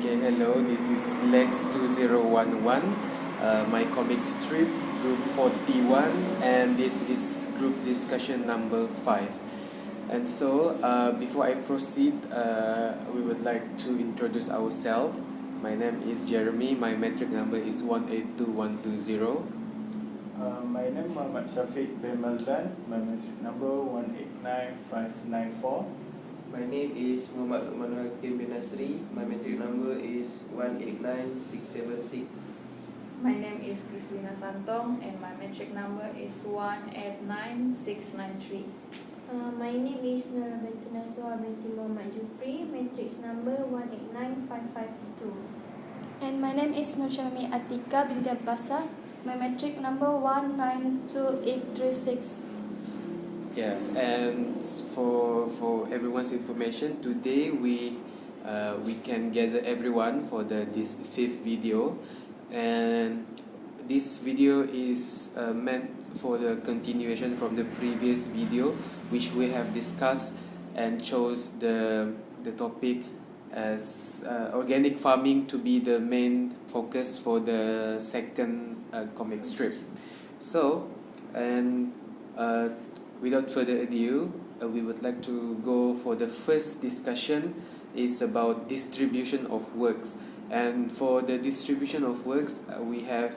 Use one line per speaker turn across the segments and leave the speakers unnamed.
Okay, hello, this is LAX2011, my comic strip, group 41, and this is group discussion number 5. And so, before I proceed, we would like to introduce ourselves. My name is Jeremy, my metric number is 182120.
My name is Muhammad SYAFIQ bin MAZLAN, my metric number 189594.
My name is MOHAMAD HAKEEM bin NASREE. My metric number is 189676.
My name is CRISVINA SANTONG and my metric number is 189693.
My name is NASUHA binti Muhammad JUFRI, matrix number 189552.
And my name is NURSYAMIMI ATIQAH binti BASA, my metric number 192836.
Yes, and for everyone's information, today we can gather everyone for this 5th video, and this video is meant for the continuation from the previous video, which we have discussed and chose the topic as organic farming to be the main focus for the second comic strip. So, and without further ado, we would like to go for the first discussion. Is about distribution of works, and for the distribution of works, we have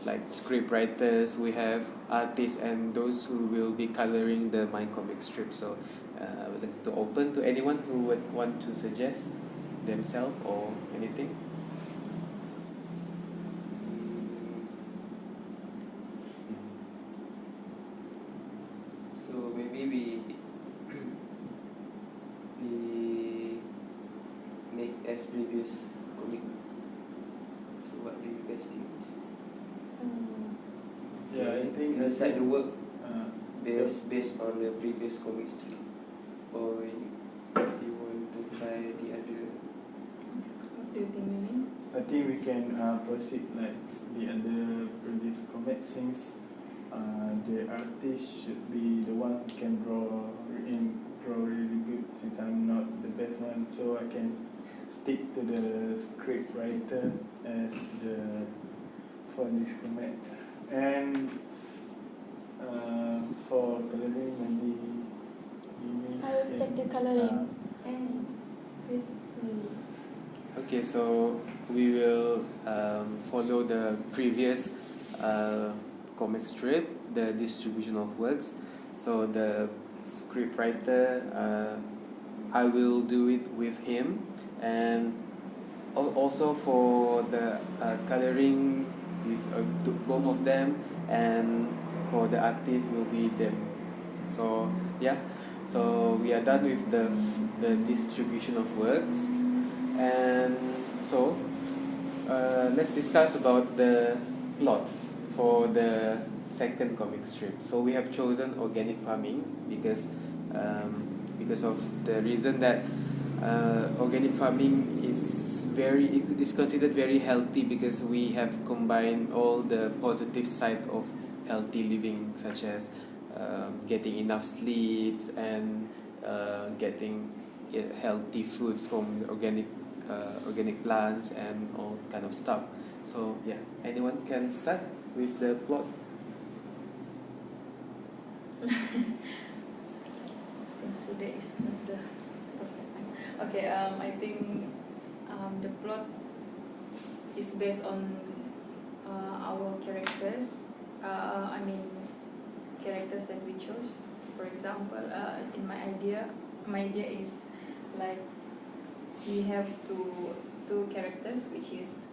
like script writers, we have artists, and those who will be coloring the my comic strip. So I would like to open to anyone who would want to suggest themselves or anything.
So maybe we make as previous comic. So what do you guys think?
Yeah, I think
Recite the work
yes.
based on the previous comic strip, or you want to try the other?
What do you think, Mimi?
I think we can proceed like the other previous comic, since the artist should be the one who can draw really good, since I'm not the best one, so I can stick to the script writer as for this comic. And for coloring, maybe
I will take the coloring and with me.
Okay, so we will follow the previous comic strip, the distribution of works. So the script writer, I will do it with him, and also for the coloring with both of them, and for the artist will be them. So yeah, so we are done with the distribution of works, and so let's discuss about the plots for the second comic strip. So we have chosen organic farming because of the reason that organic farming is considered very healthy, because we have combined all the positive side of healthy living, such as getting enough sleep and getting healthy food from organic plants and all kind of stuff. So yeah, anyone can start with the plot.
Since today is not the perfect time. Okay, I think the plot is based on our characters. Characters that we chose. For example, in my idea is like we have two characters, which is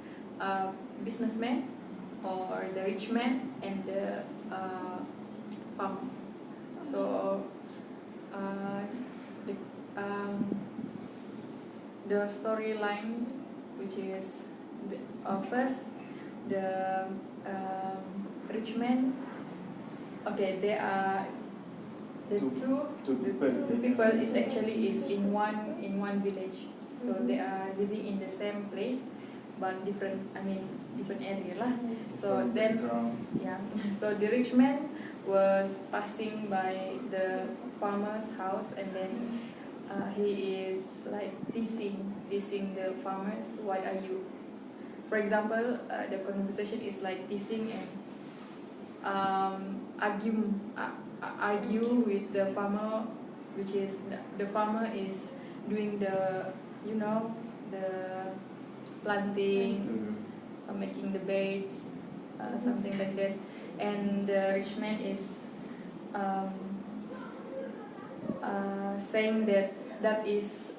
businessman or the rich man and the farmer. So the storyline, which is first the rich man. Okay, they are the two people is actually in one village. So they are living in the same place, but different area lah. So then yeah, so the rich man was passing by the farmer's house, and then he is like teasing the farmers. Why are you? For example, the conversation is like teasing and argue with the farmer, which is the farmer is doing the the planting, making the beds, something like that, and the rich man is saying that is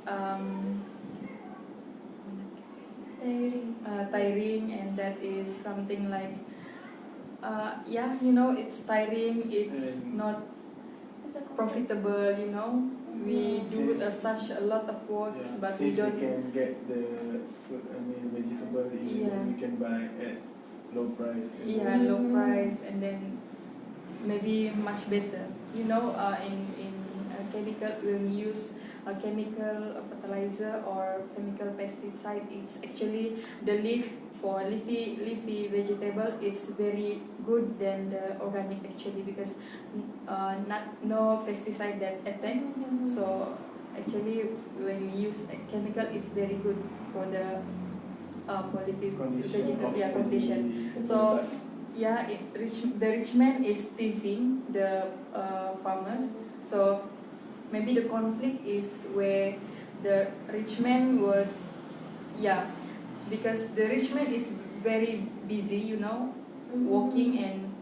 tiring, and that is something like it's tiring, it's not profitable, we do such a lot of works, but we
since
don't.
we can get the food, vegetable easily, we can buy at low price.
Low price, and then maybe much better. In chemical, when we use a chemical fertilizer or chemical pesticide, it's actually the leaf for leafy vegetable is very good than the organic actually, because no pesticide that attack. So actually when we use a chemical, it's very good for the for leafy vegetable condition. So the rich man is teasing the farmers. So maybe the conflict is where the rich man was because the rich man is very busy, working and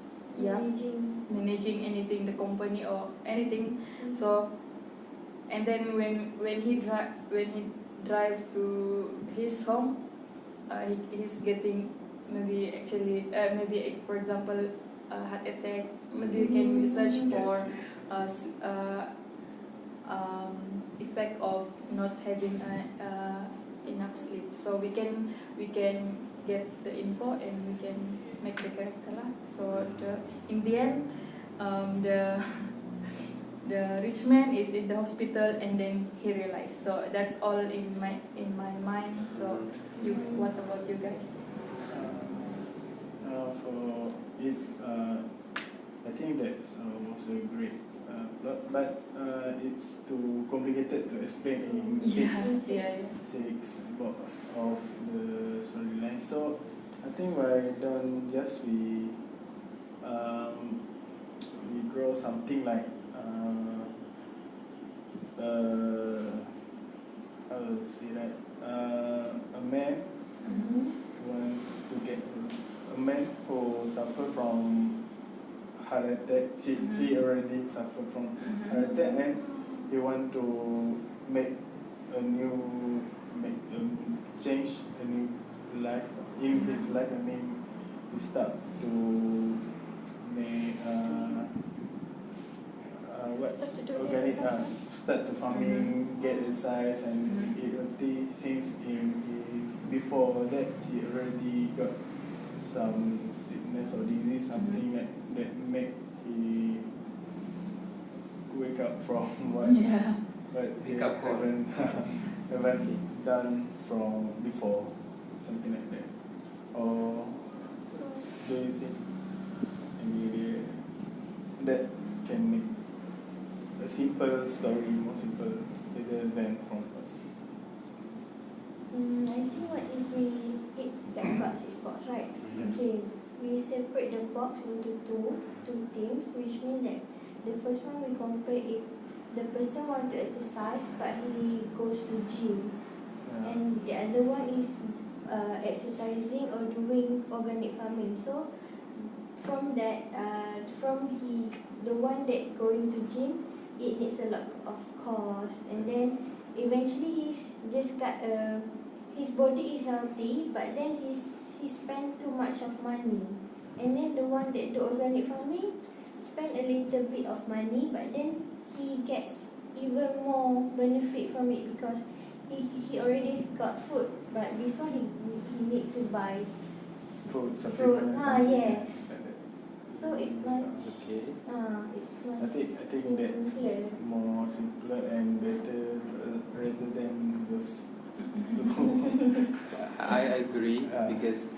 managing anything, the company or anything. So and then when he drive to his home, he's getting maybe for example heart attack. Maybe you can search for effect of not having enough sleep. So we can get the info and we can make the character lah. So in the end, the rich man is in the hospital and then he realized. So that's all in my mind. So what about you guys?
For it, I think that's also great. But it's too complicated to explain in six box of the storyline. So I think why don't just we draw something like how to say that a man wants to get a man who suffer from heart attack. He already suffered from heart attack, and he want to make a change a new life in his life. I mean, he start to make organic, start to farming, get exercise and eat healthy. Since before that he already got some sickness or disease, something that make he wake up from what he haven't done from before, something like that. Or do you think maybe that can make a simple story more simple rather than from us?
I think what if we hit that box is box, right? Okay, we separate the box into two teams, which means that the first one we compare if the person want to exercise but he goes to gym, and the other one is exercising or doing organic farming. So from that, the one that going to gym, it needs a lot of cost, and then eventually he's just got his body is healthy, but then he spend too much of money. And then the one that do organic farming spend a little bit of money, but then he gets even more benefit from it because he already got food, but this one he need to buy
fruit.
Yes. So it much it's much
I think that's more simpler and better rather than those.
I agree because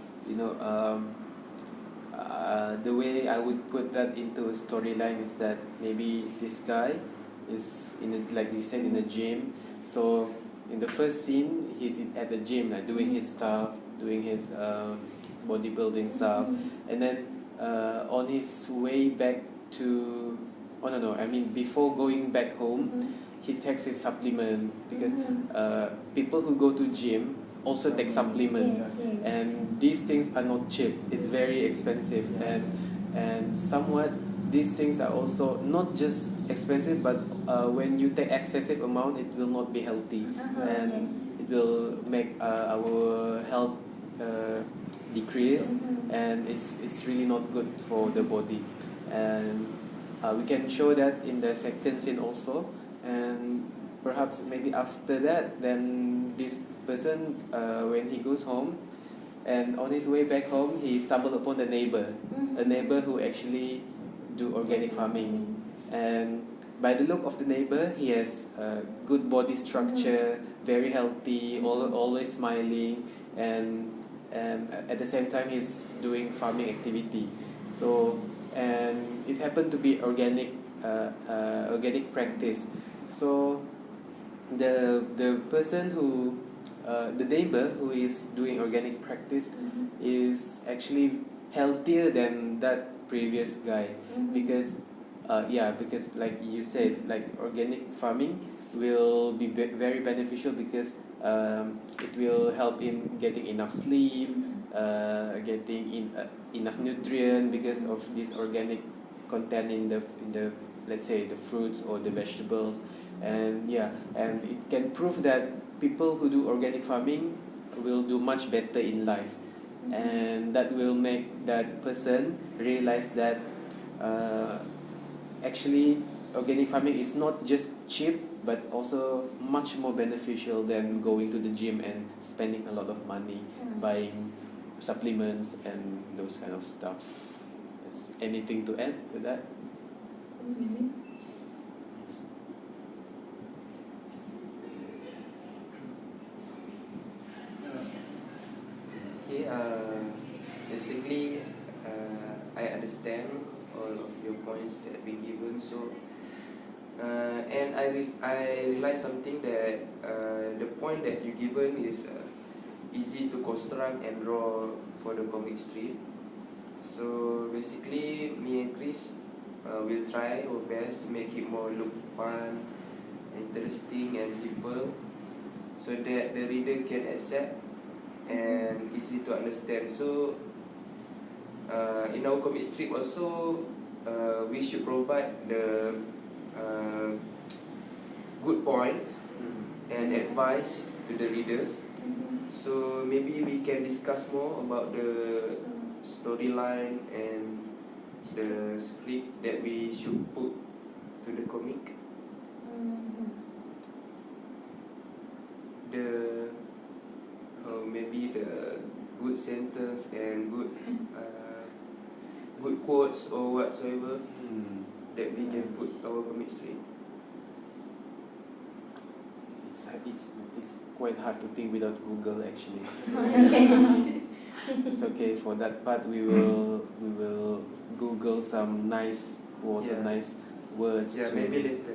the way I would put that into a storyline is that maybe this guy is in a, like you said, in a gym. So in the first scene, he's at the gym, like doing his stuff, doing his bodybuilding stuff, and then on his way back to, oh no, I mean before going back home, he takes his supplement because people who go to gym also take supplement,
Yes, yes.
and these things are not cheap. It's very expensive, and somewhat these things are also not just expensive, but when you take excessive amount, it will not be healthy, and it will make our health decrease, and it's really not good for the body. And we can show that in the second scene also, and perhaps maybe after that, then this person, when he goes home, and on his way back home, he stumbled upon a neighbor who actually do organic farming, and by the look of the neighbor, he has good body structure, very healthy, always smiling, and at the same time he's doing farming activity. So, and it happened to be organic practice. So the person who the neighbor who is doing organic practice is actually healthier than that previous guy, because because like you said, like organic farming will be very beneficial because it will help in getting enough sleep, getting enough nutrient because of this organic content in the let's say the fruits or the vegetables, and and it can prove that people who do organic farming will do much better in life, and that will make that person realize that actually organic farming is not just cheap but also much more beneficial than going to the gym and spending a lot of money buying supplements and those kind of stuff. Is anything to add to that?
Okay, basically, I understand all of your points that have been given. So, and I realize something that the point that you given is easy to construct and draw for the comic strip. So basically, me and Chris will try our best to make it more look fun, interesting, and simple, so that the reader can accept and easy to understand. So in our comic strip also, we should provide the good points and advice to the readers. So maybe we can discuss more about the storyline and the script that we should put to the comic. The maybe the good sentence and good good quotes or whatsoever that we can put our comic strip.
It's quite hard to think without Google actually. It's okay, for that part we will Google some nice quotes and nice words.
Yeah, maybe later.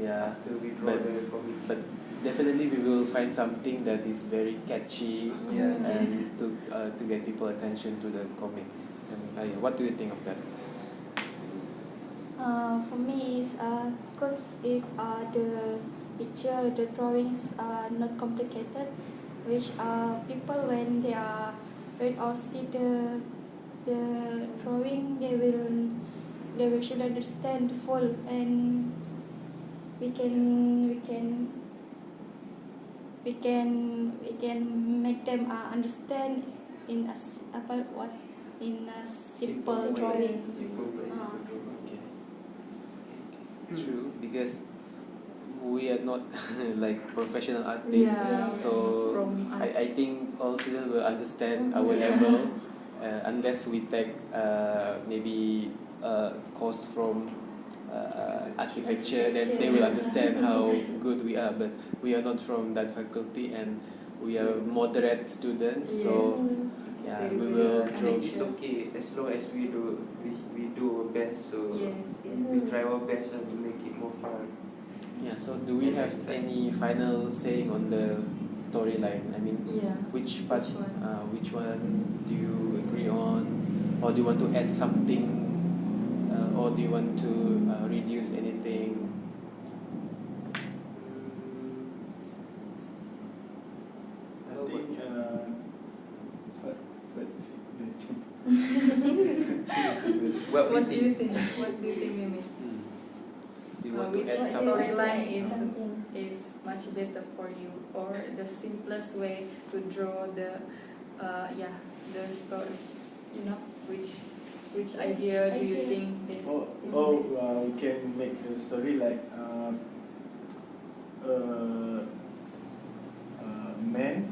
After we draw the comic.
But definitely we will find something that is very catchy and to get people attention to the comic. And what do you think of that?
For me is good if the picture, the drawings are not complicated, which people when they are read or see the drawing, they should understand the full, and we can make them understand in a simple drawing.
True, because we are not like professional artists, so I think all students will understand our level unless we take maybe a course from architecture, then they will understand how good we are. But we are not from that faculty, and we are moderate students, so we will
I think it's okay as long as we do our best. So we try our best to make it more fun.
Yeah. So do we have any final saying on the storyline? I mean,
Yeah.
which part?
Which one?
Which one do you agree on, or do you want to add something, or do you want to reduce anything?
I think let's see.
What do you think? What do you think, Mimi?
Do you want to
Which
add
What's
something?
storyline
something?
is much better for you, or the simplest way to draw the the story? You know, which idea do you
idea?
think this
Oh,
is
oh
best?
we can make the story like a man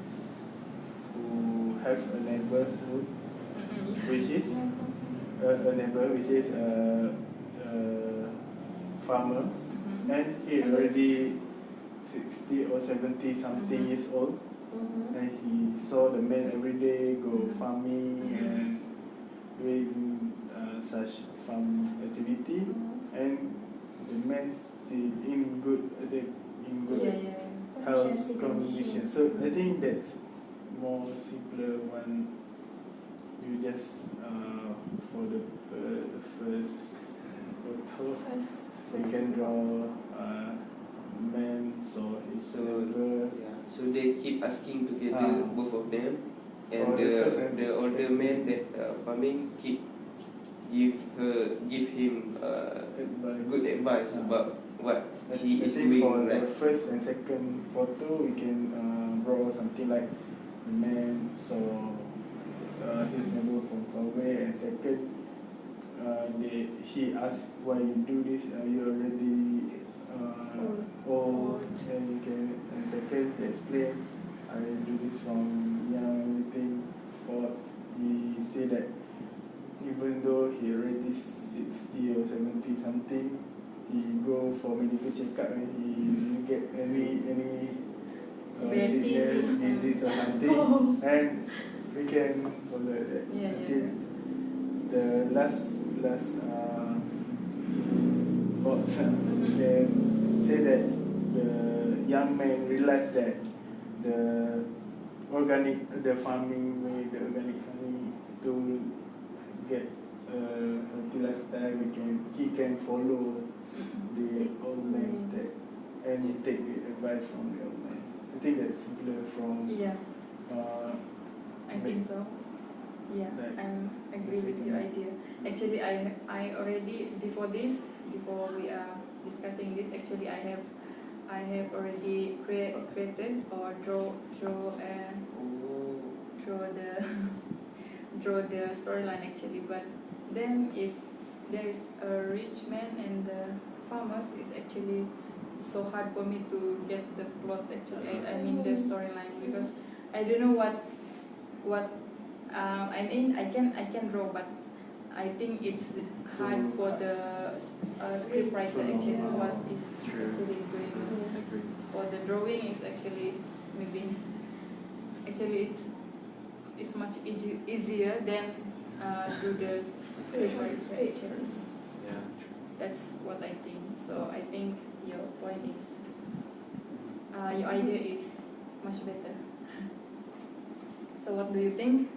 who have a neighborhood
Mm-mm,
which is a neighbor which is a farmer,
Mhm.
and he already 60 or 70 something
Mhm.
years old,
Mm-hmm.
and he saw the man every day go farming
Mhm.
and doing such farm activity, and the man still in good
Yeah.
health condition. So I think that's more simpler one. You just for the first photo, you can draw man so his
So
neighbor.
yeah, so they keep asking together, both of them, and
For the first and
the older
second.
man that farming keep give him
Advice.
good advice about what
I
he is
think for
doing
the
right.
first and second photo, we can draw something like the man saw his neighbor from far away, and second, he asked why you do this. You already old, and you can. And second, he explain, I do this from young. Everything. For he said that even though he already 60 or 70 something, he go for medical checkup and he didn't get any sickness, disease or something, and we can follow that.
Yeah.
Until the last box, then say that the young man realized that the farming way, the organic farming, to get a healthy lifestyle, he can follow the old man and take the advice from the old man. I think that's simpler from
Yeah, I think so. Yeah,
Like
I agree with your idea. Actually, I already before we are discussing this. Actually, I have already created or draw the draw the storyline actually. But then if there is a rich man and the farmers, it's actually so hard for me to get the plot actually. I mean the storyline, because I don't know what I mean I can draw, but I think it's hard for the script writer actually what is actually going on.
Agree.
For the drawing is actually maybe actually it's much easier than do the script writer actually.
Yeah. True.
That's what I think. So I think your point is your idea is much better. So what do you think?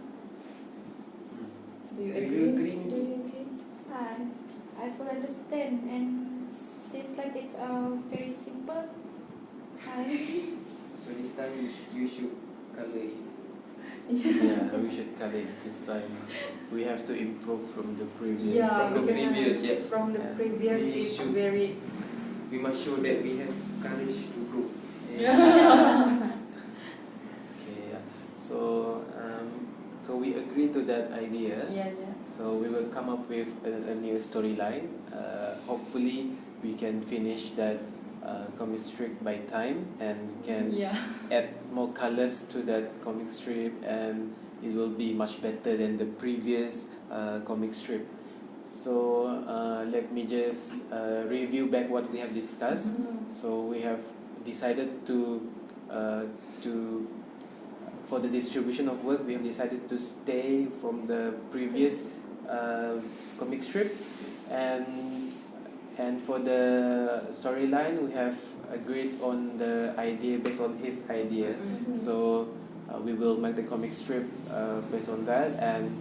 Do you
Do you
agree?
agree?
Do you agree? I fully understand, and seems like it's very simple.
So this time you should color it.
Yeah, we should cut it this time. We have to improve from the previous.
Yeah,
From the
because
previous, yes.
from the
Yeah.
previous
We
it's
should-
very
We must show that we have courage to grow.
Okay, yeah. So so we agree to that idea.
yeah.
So we will come up with a new storyline. Hopefully we can finish that comic strip by time, and we can
Yeah.
add more colors to that comic strip, and it will be much better than the previous comic strip. So let me just review back what we have discussed. So we have decided to for the distribution of work, we have decided to stay from the previous comic strip, and And for the storyline, we have agreed on the idea based on his idea. So we will make the comic strip based on that, and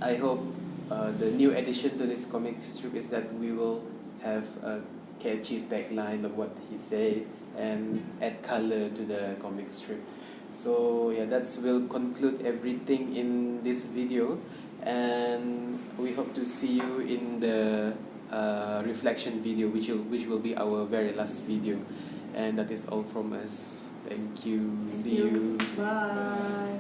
I hope the new addition to this comic strip is that we will have a catchy tagline of what he said and add color to the comic strip. So yeah, that's will conclude everything in this video, and we hope to see you in the reflection video, which will be our very last video. And that is all from us. Thank you.
Thank
See you.
Bye.